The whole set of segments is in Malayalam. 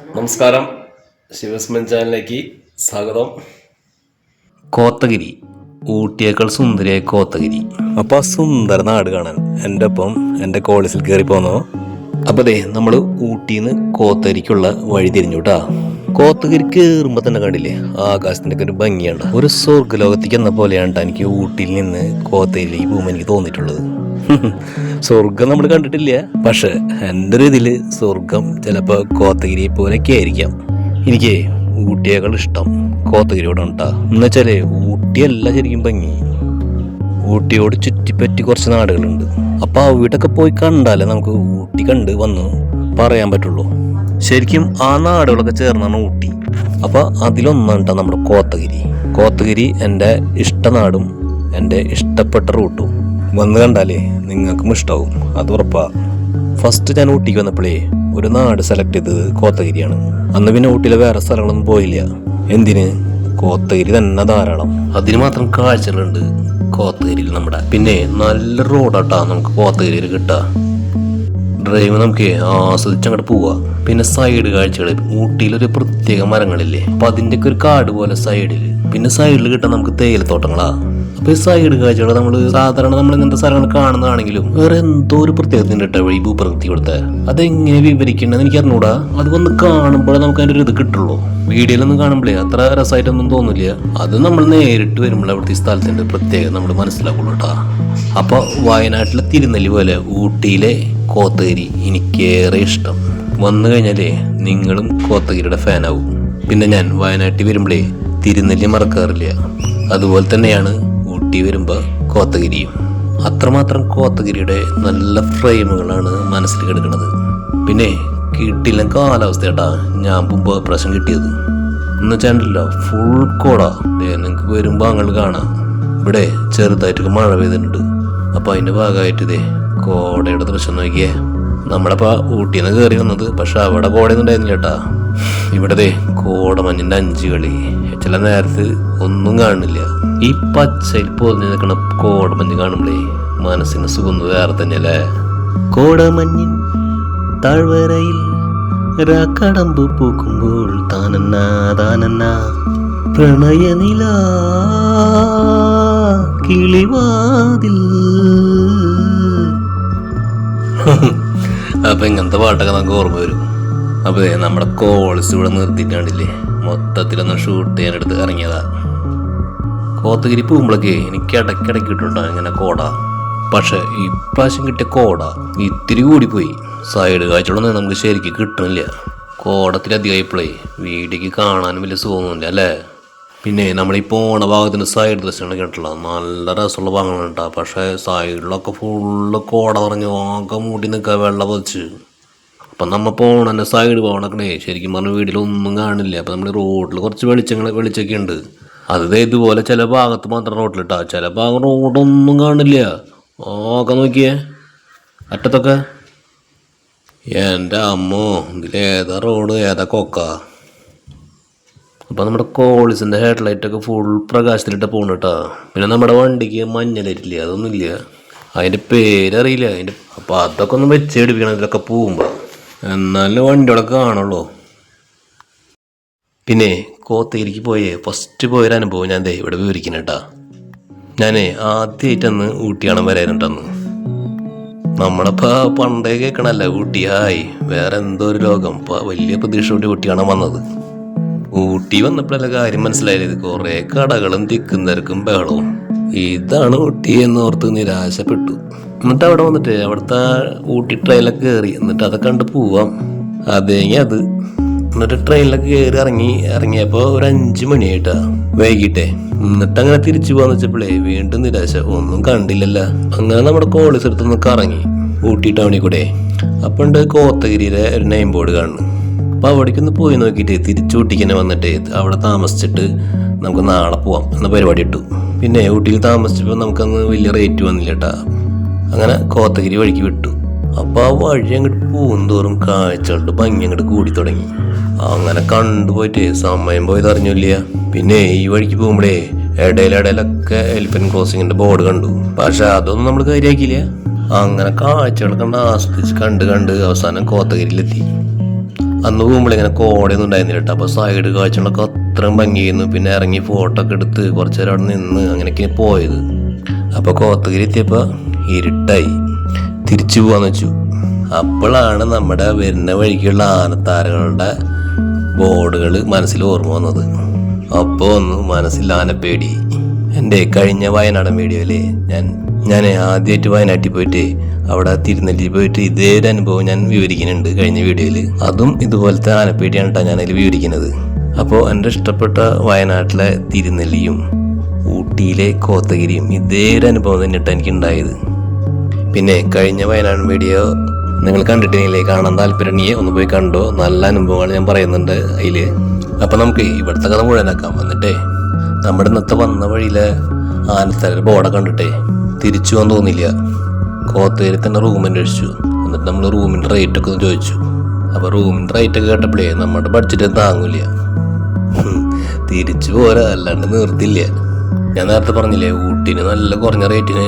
നമസ്കാരം, ശിവസ്മൻ ചാനലിലേക്ക് സ്വാഗതം. കോത്തഗിരി, ഊട്ടിയേക്കാൾ സുന്ദരിയായ കോത്തഗിരി. അപ്പൊ ആ സുന്ദര നാട് കാണാൻ എൻ്റെ ഒപ്പം എൻ്റെ കോളേജിൽ കയറി പോന്നോ. അപ്പൊ അതെ, നമ്മൾ ഊട്ടിന്ന് കോത്തഗിരിക്കുള്ള വഴി തിരിഞ്ഞു കേട്ടാ. കോത്തഗിരി കയറുമ്പോ തന്നെ കണ്ടില്ലേ ആകാശത്തിന്റെ ഒക്കെ ഒരു ഭംഗിയാണ്. ഒരു സ്വർഗ്ഗലോകത്തേക്ക് എന്ന പോലെയാണ് എനിക്ക് ഊട്ടിയിൽ നിന്ന് കോത്തഗിരിയിലേക്ക് പോകുമ്പോൾ എനിക്ക് തോന്നിയിട്ടുള്ളത്. സ്വർഗം നമ്മൾ കണ്ടിട്ടില്ല, പക്ഷെ എൻ്റെ ഒരു ഇതില് സ്വർഗം ചിലപ്പോ കോത്തഗിരിയെ പോലെയൊക്കെ ആയിരിക്കാം. എനിക്ക് ഊട്ടിയേക്കാൾ ഇഷ്ടം കോത്തഗിരിയോട് ഉണ്ടാ. എന്നുവെച്ചാല് ഊട്ടിയല്ല ശരിക്കും ഭംഗി, ഊട്ടിയോട് ചുറ്റിപ്പറ്റി കുറച്ച് നാടുകളുണ്ട്. അപ്പൊ അവിടൊക്കെ പോയി കണ്ടാലേ നമുക്ക് ഊട്ടി കണ്ട് വന്ന് പറയാൻ പറ്റുള്ളൂ. ശരിക്കും ആ നാടുകളൊക്കെ ചേർന്നാണ് ഊട്ടി. അപ്പൊ അതിലൊന്നാണ് നമ്മുടെ കോത്തഗിരി. കോത്തഗിരി എൻ്റെ ഇഷ്ടനാടും എൻ്റെ ഇഷ്ടപ്പെട്ട റൂട്ടും. വന്ന് കണ്ടാലേ നിങ്ങൾക്കും ഇഷ്ടാവും, അത് ഉറപ്പാ. ഫസ്റ്റ് ഞാൻ ഊട്ടിക്ക് വന്നപ്പോഴേ ഒരു നാട് സെലക്ട് ചെയ്തത് കോത്തഗിരിയാണ്. അന്ന് പിന്നെ ഊട്ടിയിലെ വേറെ സ്ഥലങ്ങളൊന്നും പോയില്ല. എന്തിന്, കോത്തഗിരി തന്നെ ധാരാളം. അതിന് മാത്രം കാഴ്ചകളുണ്ട് കോത്തഗിരിയിൽ നമ്മുടെ. പിന്നെ നല്ല റോഡാട്ടാ നമുക്ക് കോത്തഗിരിയിൽ കിട്ടുക. ഡ്രൈവ് നമുക്ക് ആസ്വദിച്ച് അങ്ങോട്ട് പോവാ. പിന്നെ സൈഡ് കാഴ്ചകൾ, ഊട്ടിയിലൊരു പ്രത്യേക മരങ്ങളില്ലേ, അപ്പൊ അതിൻ്റെയൊക്കെ ഒരു കാട് പോലെ സൈഡിൽ. പിന്നെ സൈഡിൽ കിട്ടാൻ നമുക്ക് തേയിലത്തോട്ടങ്ങളാ. അപ്പൊ ഈ സൈഡ് കാഴ്ചകൾ നമ്മൾ സാധാരണ നമ്മൾ ഇങ്ങനത്തെ സ്ഥലങ്ങൾ കാണുന്നതാണെങ്കിലും വേറെ എന്തോ ഒരു പ്രത്യേകത ഇട്ട വഴി ഭൂപ്രകൃതി കൊടുത്ത അതെങ്ങനെ വിവരിക്കണ്ടെന്ന് എനിക്ക് അറിഞ്ഞൂടാ. അത് വന്ന് കാണുമ്പോഴേ നമുക്ക് അതിൻ്റെ ഒരു ഇത് കിട്ടുള്ളൂ. വീഡിയോയിലൊന്നും കാണുമ്പോഴേ അത്ര രസമായിട്ടൊന്നും തോന്നില്ല. അത് നമ്മൾ നേരിട്ട് വരുമ്പോൾ അവിടുത്തെ ഈ സ്ഥലത്തിന്റെ പ്രത്യേകത നമ്മൾ മനസ്സിലാക്കുള്ളൂ കേട്ടാ. അപ്പൊ വയനാട്ടിലെ തിരുനെല്ലി പോലെ ഊട്ടിയിലെ കോത്തഗിരി എനിക്കേറെ ഇഷ്ടം. വന്നു കഴിഞ്ഞാലേ നിങ്ങളും കോത്തഗിരിയുടെ ഫാനാവും. പിന്നെ ഞാൻ വയനാട്ടിൽ വരുമ്പോഴേ തിരുനെല്ലി മറക്കാറില്ല. അതുപോലെ തന്നെയാണ് ഊട്ടി വരുമ്പോൾ കോത്തഗിരിയും. അത്രമാത്രം കോത്തഗിരിയുടെ നല്ല ഫ്രെയിമുകളാണ് മനസ്സിൽ കിടക്കുന്നത്. പിന്നെ കിട്ടില്ല കാലാവസ്ഥ കേട്ടാ ഞാൻ മുമ്പ് പ്രാവശ്യം കിട്ടിയത്. എന്ന് വെച്ചാണ്ടല്ലോ ഫുൾ കോടാ. നിങ്ങൾക്ക് വരുമ്പോൾ അങ്ങോട്ട് കാണാം. ഇവിടെ ചെറുതായിട്ടൊക്കെ മഴ പെയ്തിട്ടുണ്ട്. അപ്പോൾ അതിൻ്റെ ഭാഗമായിട്ട് ഇതേ കോടയുടെ ദൃശ്യം നോക്കിയേ. നമ്മളിപ്പോൾ ഊട്ടിയിൽ നിന്ന് കയറി വന്നത്, പക്ഷെ അവിടെ കോടയൊന്നും ഉണ്ടായിരുന്നില്ല കേട്ടാ. ഇവിടെ കോടമഞ്ഞിൻ്റെ 5 കളി. ചില നേരത്ത് ഒന്നും കാണില്ല. ഈ പച്ചയിൽ പൊതിഞ്ഞ് നിൽക്കണ കോടമഞ്ഞ് കാണുമ്പോഴേ മനസ്സിന് സുഖം വേറെ തന്നെയല്ലേ. കോടമഞ്ഞിൻ താഴ്വരയിൽ കടമ്പ് പൂക്കുമ്പോൾ താനന്ന താനന്ന പ്രണയനില കിളിവാതിൽ. അപ്പൊ ഇങ്ങനത്തെ പാട്ടൊക്കെ നമുക്ക് ഓർമ്മ വരും. അപ്പൊ നമ്മുടെ കോളേജ് ഇവിടെ നിർത്തിയിട്ടാണ്ടില്ലേ മൊത്തത്തിലൊന്ന് ഷൂട്ട് ചെയ്യാനെടുത്ത് ഇറങ്ങിയതാ. കോത്തഗിരി പോകുമ്പോഴൊക്കെ എനിക്ക് ഇടയ്ക്കിടയ്ക്ക് കിട്ടുണ്ടോ ഇങ്ങനെ കോട. പക്ഷെ ഇപ്രാവശ്യം കിട്ടിയ കോട ഇത്തിരി കൂടിപ്പോയി. സൈഡ് കാഴ്ചകളൊന്നും നമുക്ക് ശരിക്കും കിട്ടുന്നില്ല. കോടത്തിലധികമായിപ്പോഴേ വീഡിയോക്ക് കാണാനും വലിയ സുഖമൊന്നുമില്ല അല്ലേ. പിന്നെ നമ്മളീ പോണ ഭാഗത്തിന് സൈഡ് ദൃശ്യങ്ങൾ കേട്ടില്ല, നല്ല രസമുള്ള ഭാഗങ്ങളുണ്ടാ. പക്ഷെ സൈഡിലൊക്കെ ഫുള്ള് കോട നിറഞ്ഞ് ആകെ മൂടി നിൽക്കുക, വെള്ളം പതിച്ച്. അപ്പം നമ്മൾ പോണ സൈഡ് പോകണക്കണേ ശരിക്കും പറഞ്ഞ വീട്ടിലൊന്നും കാണില്ല. അപ്പം നമ്മൾ റോഡിൽ കുറച്ച് വെളിച്ചൊക്കെ ഉണ്ട്. അത് ഇതുപോലെ ചില ഭാഗത്ത് മാത്രം റോഡിലിട്ടാ, ചില ഭാഗം റോഡൊന്നും കാണില്ല. ആകെ നോക്കിയേ അറ്റത്തൊക്കെ. എൻ്റെ അമ്മോ, ഇതിലേതാ റോഡ് ഏതാ കൊക്ക. അപ്പം നമ്മുടെ കോളേജിൻ്റെ ഹെഡ്ലൈറ്റൊക്കെ ഫുൾ പ്രകാശത്തിലിട്ട് പോകണം കേട്ടോ. പിന്നെ നമ്മുടെ വണ്ടിക്ക് മഞ്ഞ ലൈറ്റില്ല, അതൊന്നുമില്ല. അതിൻ്റെ പേരറിയില്ല അതിൻ്റെ. അപ്പം അതൊക്കെ ഒന്ന് വെച്ചെടുപ്പിക്കണം ഇതിലൊക്കെ പോകുമ്പോൾ, എന്നാലും വണ്ടികളൊക്കെ കാണുള്ളൂ. പിന്നെ കോത്തഗിരിക്ക് ഫസ്റ്റ് പോയൊരു അനുഭവം ഞാൻ ഇവിടെ വിവരിക്കണം കേട്ടാ. ഞാൻ ആദ്യമായിട്ടന്ന് ഊട്ടി കാണാൻ വരാനുണ്ടെന്ന്. നമ്മളിപ്പോൾ പണ്ടേ കേൾക്കണല്ല ഊട്ടി ഹായ് വേറെ എന്തോ ഒരു ലോകം. ഇപ്പോൾ വലിയ പ്രതീക്ഷയോടെ ഊട്ടി കാണാൻ വന്നത്. ഊട്ടി വന്നപ്പോഴല്ല കാര്യം മനസ്സിലായത്. കുറേ കടകളും തിക്കും തിരക്കും ബഹളവും. ഇതാണ് ഊട്ടി എന്നോർത്ത് നിരാശപ്പെട്ടു. എന്നിട്ട് അവിടെ വന്നിട്ട് അവിടുത്തെ ഊട്ടി ട്രെയിനിലൊക്കെ കയറി, എന്നിട്ട് അതൊക്കെ കണ്ട് പോവാം അതെങ്കിൽ അത്. എന്നിട്ട് ട്രെയിനിലൊക്കെ കയറി ഇറങ്ങിയപ്പോൾ ഒരു 5 മണിയായിട്ടാ വൈകിട്ടേ. എന്നിട്ട് അങ്ങനെ തിരിച്ചു പോകാന്ന് വെച്ചപ്പോഴേ വീണ്ടും നിരാശ, ഒന്നും കണ്ടില്ലല്ലോ. അങ്ങനെ നമ്മുടെ കോളേജ് എടുത്തൊന്ന് കറങ്ങി ഊട്ടി ടൗണിൽ കൂടെ. അപ്പം ഉണ്ട് കോത്തഗിരിയിലെ ഒരു നെയിം ബോർഡ് കാണുന്നു. അപ്പം അവിടേക്കൊന്ന് പോയി നോക്കിയിട്ട് തിരിച്ചു ഊട്ടിക്ക് തന്നെ വന്നിട്ട് അവിടെ താമസിച്ചിട്ട് നമുക്ക് നാളെ പോവാം എന്ന പരിപാടി ഇട്ടു. പിന്നെ ഊട്ടിയിൽ താമസിച്ചപ്പോൾ നമുക്കന്ന് വലിയ റേറ്റ് വന്നില്ല കേട്ടാ. അങ്ങനെ കോത്തഗിരി വഴിക്ക് വിട്ടു. അപ്പോൾ ആ വഴി അങ്ങോട്ട് പോകുന്തോറും കാഴ്ചകളുടെ ഭംഗി അങ്ങോട്ട് കൂടി തുടങ്ങി. അങ്ങനെ കണ്ടുപോയിട്ട് സമയം പോയത് അറിഞ്ഞില്ല. പിന്നെ ഈ വഴിക്ക് പോകുമ്പോഴേ ഇടയിലൊക്കെ എലിഫന്റ് ക്രോസിങ്ങിന്റെ ബോർഡ് കണ്ടു. പക്ഷെ അതൊന്നും നമ്മൾ കാര്യമാക്കിയില്ല. അങ്ങനെ കാഴ്ചകൾ കണ്ട് ആസ്വദിച്ച് കണ്ട് അവസാനം കോത്തഗിരിയിലെത്തി. അന്ന് പോകുമ്പോൾ ഇങ്ങനെ കോടയൊന്നും ഉണ്ടായിരുന്നില്ല കേട്ടോ. അപ്പോൾ സൈഡ് കാഴ്ചകളൊക്കെ അത്രയും ഭംഗിയായിരുന്നു. പിന്നെ ഇറങ്ങി ഫോട്ടോ ഒക്കെ എടുത്ത് കുറച്ച് നേരം അവിടെ നിന്ന് അങ്ങനെയൊക്കെ പോയത്. അപ്പോൾ കോത്തഗിരി എത്തിയപ്പോൾ ഇരുട്ടായി. തിരിച്ചു പോകാന്ന് വെച്ചു. അപ്പോഴാണ് നമ്മുടെ വരുന്ന വഴിക്കുള്ള ആനത്താരകളുടെ ബോർഡുകൾ മനസ്സിൽ ഓർമ്മ വന്നത്. അപ്പോൾ ഒന്ന് മനസ്സിൽ ആനപ്പേടി. എൻ്റെ കഴിഞ്ഞ വയനാടൻ വീഡിയോയിലെ ഞാൻ ആദ്യമായിട്ട് വയനാട്ടിൽ പോയിട്ട് അവിടെ തിരുനെല്ലി പോയിട്ട് ഇതേ ഒരു അനുഭവം ഞാൻ വിവരിക്കുന്നുണ്ട് കഴിഞ്ഞ വീഡിയോയിൽ. അതും ഇതുപോലത്തെ ആനപ്പേടിയാണ് കേട്ടോ ഞാനതിൽ വിവരിക്കുന്നത്. അപ്പോൾ എൻ്റെ ഇഷ്ടപ്പെട്ട വയനാട്ടിലെ തിരുനെല്ലിയും ഊട്ടിയിലെ കോത്തഗിരിയും ഇതേ ഒരു അനുഭവം തന്നെയാണ് എനിക്ക് ഉണ്ടായത്. പിന്നെ കഴിഞ്ഞ വയനാടൻ വീഡിയോ നിങ്ങൾ കണ്ടിട്ടില്ലേ, കാണാൻ താല്പര്യമുണ്ടെങ്കിൽ ഒന്ന് പോയി കണ്ടോ. നല്ല അനുഭവങ്ങൾ ഞാൻ പറയുന്നുണ്ട് അതിൽ. അപ്പം നമുക്ക് ഇവിടുത്തെ കഥ മുഴുവനാക്കാം. എന്നിട്ടേ നമ്മുടെ ഇന്നത്തെ വന്ന വഴിയിലെ ആനത്തര ബോർഡൊക്കെ കണ്ടിട്ടേ തിരിച്ചു പോകാൻ തോന്നില്ല. കോത്തഗിരി തന്നെ റൂം അന്വേഷിച്ചു. എന്നിട്ട് നമ്മൾ റൂമിൻ്റെ റേറ്റൊക്കെ ഒന്ന് ചോദിച്ചു. അപ്പോൾ റൂമിൻ്റെ റേറ്റൊക്കെ കേട്ടപ്പോഴേ നമ്മുടെ ബഡ്ജറ്റ് താങ്ങില്ല. തിരിച്ചു പോരാ, അല്ലാണ്ട് നിർത്തില്ല. ഞാൻ നേരത്തെ പറഞ്ഞില്ലേ, ഊട്ടിന് നല്ല കുറഞ്ഞ റേറ്റിന്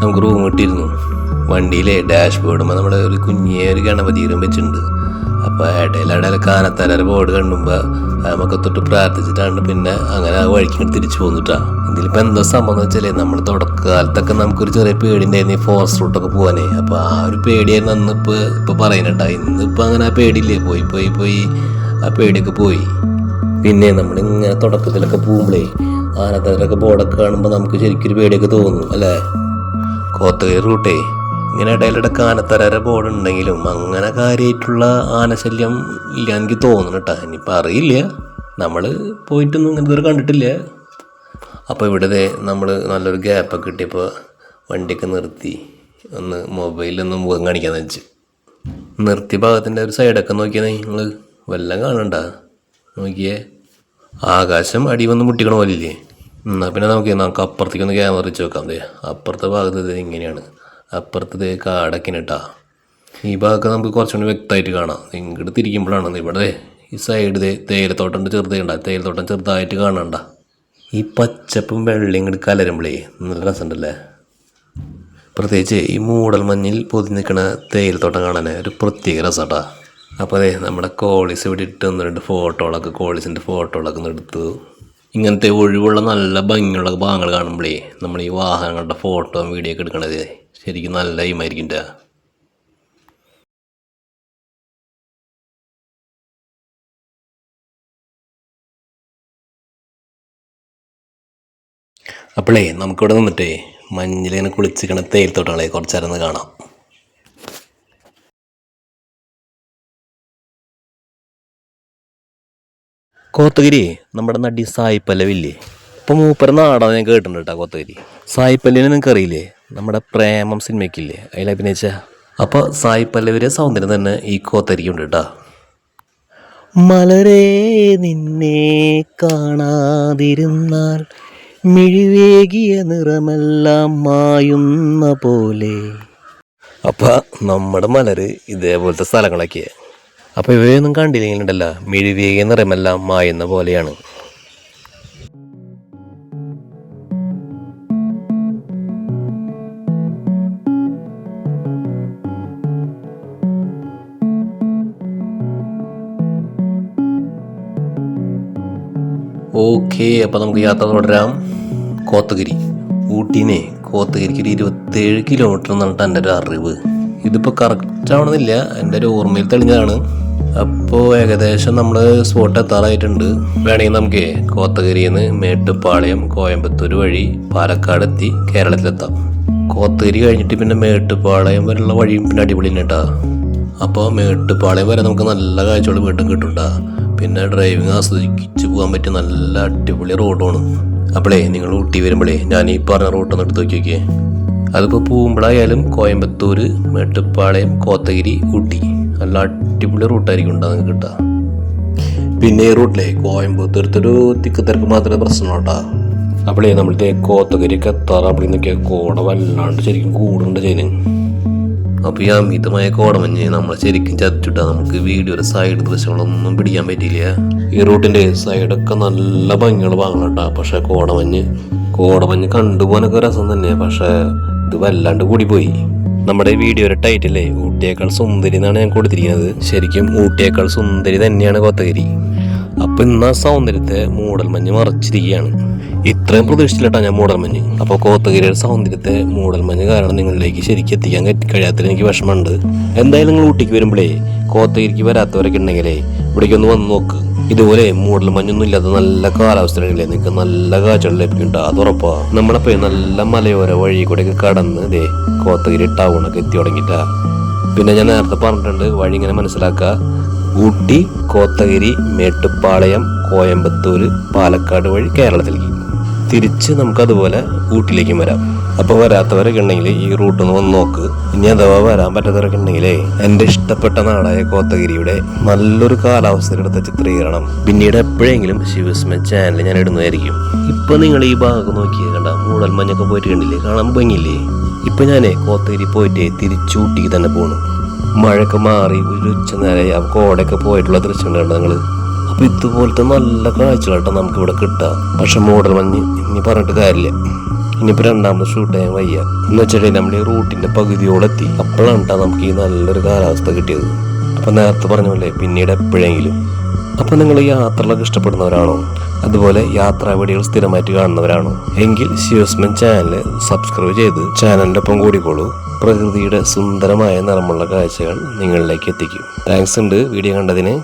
നമുക്ക് റൂം കിട്ടിയിരുന്നു. വണ്ടിയിലെ ഡാഷ് ബോർഡുമ്പോൾ നമ്മുടെ ഒരു കുഞ്ഞിയ ഒരു ഗണപതിയും വെച്ചിട്ടുണ്ട്. അപ്പോൾ ഇടയിലൊക്കെ ആനത്താര ബോർഡ് കണ്ടുമ്പോൾ നമുക്ക് തൊട്ട് പ്രാർത്ഥിച്ചിട്ടാണ് പിന്നെ അങ്ങനെ ആ വഴിക്ക് തിരിച്ചു പോന്നിട്ടാ. ഇതിലിപ്പോൾ എന്താ സംഭവം എന്ന് വെച്ചാൽ, നമ്മൾ തുടക്കകാലത്തൊക്കെ നമുക്കൊരു ചെറിയ പേടി ഉണ്ടായിരുന്നു ഈ ഫോറസ്റ്റ് റൂട്ടൊക്കെ പോകാനേ. അപ്പോൾ ആ ഒരു പേടിയായിരുന്നു അന്ന്. ഇപ്പോൾ പറയുന്നുണ്ടാ. ഇന്നിപ്പോൾ അങ്ങനെ ആ പേടിയില്ലേ, പോയി ആ പേടിയൊക്കെ പോയി. പിന്നെ നമ്മളിങ്ങനെ തുടക്കത്തിലൊക്കെ പോകുമ്പോഴേ ആനത്താരൊക്കെ ബോർഡൊക്കെ കാണുമ്പോൾ നമുക്ക് ശരിക്കും ഒരു പേടിയൊക്കെ തോന്നും അല്ലേ. കോത്തഗിരി റൂട്ടേ ഇങ്ങനെ ഇടയിലിടക്ക് ആനത്തര ബോർഡ് ഉണ്ടെങ്കിലും അങ്ങനെ കാര്യമായിട്ടുള്ള ആനശല്യം ഇല്ല എനിക്ക് തോന്നുന്നു കേട്ടോ. ഇനിയിപ്പോൾ അറിയില്ല, നമ്മൾ പോയിട്ടൊന്നും ഇങ്ങനത്തെ കണ്ടിട്ടില്ല. അപ്പോൾ ഇവിടെ നമ്മൾ നല്ലൊരു ഗ്യാപ്പൊക്കെ കിട്ടിയപ്പോൾ വണ്ടിയൊക്കെ നിർത്തി ഒന്ന് മൊബൈലൊന്ന് മുഖം കാണിക്കാന്ന് വെച്ച്. നിർത്തിയ ഭാഗത്തിൻ്റെ ഒരു സൈഡൊക്കെ നോക്കിയാൽ നിങ്ങൾ വല്ലതും കാണണ്ട. നോക്കിയേ, ആകാശം അടി വന്ന് മുട്ടിക്കണ പോലില്ലേ. എന്നാൽ പിന്നെ നമുക്ക് അപ്പുറത്തേക്കൊന്ന് ക്യാമറ വെച്ച് വെക്കാം. അപ്പുറത്തെ ഭാഗത്ത് ഇത് ഇങ്ങനെയാണ്, അപ്പുറത്ത് കാടൊക്കെ കേട്ടാ. ഈ ഭാഗമൊക്കെ നമുക്ക് കുറച്ചുകൂടി വ്യക്തമായിട്ട് കാണാം. ഇങ്ങോട്ട് തിരിക്കുമ്പോഴാണ് ഇവിടെ ഈ സൈഡ് തേയിലത്തോട്ടം ചെറുതായിണ്ട, തേയിലത്തോട്ടം ചെറുതായിട്ട് കാണണ്ട. ഈ പച്ചപ്പും വെള്ളയും ഇങ്ങോട്ട് കലരുമ്പോഴേ നല്ല രസമുണ്ടല്ലേ. പ്രത്യേകിച്ച് ഈ മൂടൽ മഞ്ഞിൽ പൊതി നിൽക്കുന്ന തേയിലത്തോട്ടം കാണാൻ ഒരു പ്രത്യേക രസമാട്ടാ. അപ്പോൾ നമ്മുടെ കോളീസ് ഇവിടെ ഇട്ട് 1-2 ഫോട്ടോകളൊക്കെ, കോളീസിൻ്റെ ഫോട്ടോകളൊക്കെ ഒന്ന് എടുത്തു. ഇങ്ങനത്തെ ഒഴിവുള്ള നല്ല ഭംഗിയുള്ള ഭാഗങ്ങൾ കാണുമ്പോഴേ നമ്മൾ ഈ വാഹനങ്ങളുടെ ഫോട്ടോ വീഡിയോ ഒക്കെ എടുക്കണത് ശരിക്കും നല്ല എയിമായിരിക്കും. അപ്പോഴേ നമുക്കിവിടെ നിന്നിട്ടേ മഞ്ഞിലിങ്ങനെ കുളിച്ചിക്കണ തേയിലത്തോട്ടങ്ങളെ കുറച്ച് നേരം കാണാം. കോത്തഗിരി നമ്മുടെ നടി സായി പല്ലവില്ലേ, ഇപ്പോൾ മൂപ്പര നാടാണ് ഞാൻ കേട്ടിട്ടുണ്ട് കേട്ടോ. കോത്തഗിരി സായി പല്ലവിനെ നിങ്ങൾക്ക് അറിയില്ലേ, നമ്മുടെ പ്രേമം സിനിമയ്ക്കില്ലേ അതിൽ അഭിനയിച്ച. അപ്പോൾ സായി പല്ലവിയുടെ സൗന്ദര്യം തന്നെ ഈ കോത്തഗിരിക്കുണ്ട് കേട്ടോ. മലരേ നിന്നെ കാണാതിരുന്നാൽ മിഴിവേകിയ നിറമെല്ലാം മായുന്ന പോലെ. അപ്പം നമ്മുടെ മലര് ഇതേപോലത്തെ സ്ഥലങ്ങളൊക്കെയാണ്. അപ്പോൾ ഇവയൊന്നും കണ്ടില്ലെങ്കിലുണ്ടല്ലോ, മിഴിവേകിയ നിറമെല്ലാം മായുന്ന പോലെയാണ്. ഓക്കെ, അപ്പോൾ നമുക്ക് യാത്ര തുടരാം. കോത്തഗിരി ഊട്ടീനെ കോത്തഗിരിക്ക് ഒരു 27 കിലോമീറ്റർ എന്നിട്ട് എൻ്റെ ഒരു അറിവ്. ഇതിപ്പോൾ കറക്റ്റ് ആവണമെന്നില്ല, എൻ്റെ ഒരു ഓർമ്മയിൽ തെളിഞ്ഞതാണ്. അപ്പോൾ ഏകദേശം നമ്മൾ സ്പോട്ട് എത്താറായിട്ടുണ്ട്. വേണമെങ്കിൽ നമുക്ക് കോത്തഗിരിയിൽ നിന്ന് മേട്ടുപ്പാളയം കോയമ്പത്തൂർ വഴി പാലക്കാട് എത്തി കേരളത്തിലെത്താം. കോത്തഗിരി കഴിഞ്ഞിട്ട് പിന്നെ മേട്ടുപ്പാളയം വരെയുള്ള വഴിയും പിന്നെ അടിപൊളി തന്നെ കേട്ടോ. അപ്പോൾ മേട്ടുപ്പാളയം വരെ നമുക്ക് നല്ല കാഴ്ചകൾ വീണ്ടും കിട്ടുണ്ടാ. പിന്നെ ഡ്രൈവിങ് ആസ്വദിച്ച് പോകാൻ പറ്റിയ നല്ല അടിപൊളി റോഡാണ്. അപ്പോഴേ നിങ്ങൾ ഊട്ടി വരുമ്പോഴേ ഞാൻ ഈ പറഞ്ഞ റൂട്ടൊന്ന് എടുത്ത് നോക്കിയൊക്കെ. അതിപ്പോൾ പോകുമ്പോഴായാലും കോയമ്പത്തൂർ, മേട്ടുപ്പാളയം, കോത്തഗിരി, ഊട്ടി നല്ല അടിപൊളി റൂട്ടായിരിക്കും ഉണ്ടാകും കിട്ടുക. പിന്നെ ഈ റൂട്ടിലെ കോയമ്പത്തൂരത്തൊരു തിക്ക് മാത്രമേ പ്രശ്നം കേട്ടാ. അപ്പോഴേ നമ്മളുടെ കോത്തഗിരിക്ക് എത്താറ് അവിടെ നിന്നൊക്കെ കോട വല്ലാണ്ട് ശരിക്കും കൂടുണ്ട് ചെയ്യുന്നത്. അപ്പോൾ ഈ അമിതമായ കോടമഞ്ഞ് നമ്മളെ ശരിക്കും ചതിച്ചിട്ടാ. നമുക്ക് വീഡിയോയുടെ സൈഡ് ദൃശ്യങ്ങളൊന്നും പിടിക്കാൻ പറ്റിയില്ല. ഈ റൂട്ടിൻ്റെ സൈഡൊക്കെ നല്ല ഭംഗിയുള്ള ഭാഗങ്ങൾ കേട്ടോ. പക്ഷേ കോടമഞ്ഞ് കണ്ടുപോകാനൊക്കെ രസം തന്നെ. പക്ഷേ ഇത് വല്ലാണ്ട് കൂടിപ്പോയി. നമ്മുടെ വീഡിയോയുടെ ടൈറ്റിലേ ഊട്ടിയേക്കാൾ സുന്ദരി എന്നാണ് ഞാൻ കൊടുത്തിരിക്കുന്നത്. ശരിക്കും ഊട്ടിയേക്കാൾ സുന്ദരി തന്നെയാണ് കോത്തഗിരി. അപ്പൊ ഇന്ന് ആ സൗന്ദര്യത്തെ മൂടൽമഞ്ഞ് മറച്ചിരിക്കുകയാണ്. ഇത്രയും പ്രതീക്ഷിച്ചില്ലട്ടാ ഞാൻ മൂടൽമഞ്ഞ്. അപ്പോൾ കോത്തഗിരിയുടെ സൗന്ദര്യത്തെ മൂടൽമഞ്ഞ് കാരണം നിങ്ങളിലേക്ക് ശരിക്കും എത്തിക്കാൻ കഴിയാത്തതിൽ എനിക്ക് വിഷമമുണ്ട്. എന്തായാലും നിങ്ങൾ ഊട്ടിക്ക് വരുമ്പോഴേ കോത്തഗിരിക്ക് വരാത്തവരൊക്കെ ഉണ്ടെങ്കിലേ ഇവിടേക്ക് ഒന്ന് വന്ന് നോക്ക്. ഇതുപോലെ മൂടൽമഞ്ഞൊന്നും ഇല്ലാത്ത നല്ല കാലാവസ്ഥയിലെ നിങ്ങൾക്ക് നല്ല കാഴ്ചകൾ ലഭിക്കുന്നുണ്ട്, അത് ഉറപ്പാ. നമ്മളപ്പോ നല്ല മലയോര വഴി കൂടെയൊക്കെ കടന്ന് ഇതേ കോത്തഗിരി ടൗണൊക്കെ എത്തി തുടങ്ങിട്ടാ. പിന്നെ ഞാൻ നേരത്തെ പറഞ്ഞിട്ടുണ്ട് വഴി ഇങ്ങനെ മനസ്സിലാക്കുക: ഊട്ടി, കോത്തഗിരി, മേട്ടുപ്പാളയം, കോയമ്പത്തൂര്, പാലക്കാട് വഴി കേരളത്തിലേക്ക്. തിരിച്ച് നമുക്കതുപോലെ ഊട്ടിയിലേക്കും വരാം. അപ്പോൾ വരാത്തവരൊക്കെ ഉണ്ടെങ്കിൽ ഈ റൂട്ടൊന്ന് വന്ന് നോക്ക്. ഇനി അഥവാ വരാൻ പറ്റാത്തവരൊക്കെ ഉണ്ടെങ്കിലേ എൻ്റെ ഇഷ്ടപ്പെട്ട നാടായ കോത്തഗിരിയുടെ നല്ലൊരു കാലാവസ്ഥയിലെടുത്ത ചിത്രീകരണം പിന്നീട് എപ്പോഴെങ്കിലും ശിവസ്മ ചാനൽ ഞാൻ ഇടുന്നതായിരിക്കും. ഇപ്പൊ നിങ്ങൾ ഈ ഭാഗം നോക്കിയേ, കണ്ട മൂടൽമഞ്ഞൊക്കെ പോയിട്ട് കണ്ടില്ലേ, കാണാൻ ഭംഗിയില്ലേ? ഇപ്പൊ ഞാനേ കോത്തഗിരി പോയിട്ട് തിരിച്ച് ഊട്ടിക്ക് തന്നെ പോണു. മഴയൊക്കെ മാറി ഒരു ഉച്ച നേരെ ആ കോടയൊക്കെ പോയിട്ടുള്ള ദൃശ്യം കണ്ടോ നിങ്ങള്? അപ്പൊ ഇതുപോലത്തെ നല്ല കാഴ്ചകളാട്ടോ നമുക്ക് ഇവിടെ കിട്ടുക. പക്ഷെ മൂടൽമഞ്ഞ് ഇനി പറഞ്ഞിട്ട് കാര്യമില്ല. ഇനിയിപ്പോൾ രണ്ടാമത് ഷൂട്ട് ചെയ്യാൻ വയ്യ എന്ന് വെച്ചിട്ടുണ്ടെങ്കിൽ നമ്മുടെ ഈ റൂട്ടിന്റെ പകുതിയോടെത്തി. അപ്പോഴാണ് കേട്ടോ നമുക്ക് ഈ നല്ലൊരു കാലാവസ്ഥ കിട്ടിയത്. അപ്പൊ നേരത്തെ പറഞ്ഞ പോലെ പിന്നീട് എപ്പോഴെങ്കിലും. അപ്പൊ നിങ്ങൾ യാത്രകളൊക്കെ ഇഷ്ടപ്പെടുന്നവരാണോ, അതുപോലെ യാത്രാ വീഡിയോകൾ സ്ഥിരമായിട്ട് കാണുന്നവരാണോ എങ്കിൽ ശിവസ്മൻ ചാനൽ സബ്സ്ക്രൈബ് ചെയ്ത് ചാനലിൻ്റെ ഒപ്പം കൂടിക്കോളൂ. പ്രകൃതിയുടെ സുന്ദരമായ നിറമുള്ള കാഴ്ചകൾ നിങ്ങളിലേക്ക് എത്തിക്കും. താങ്ക്സ് ഉണ്ട് വീഡിയോ കണ്ടതിന്.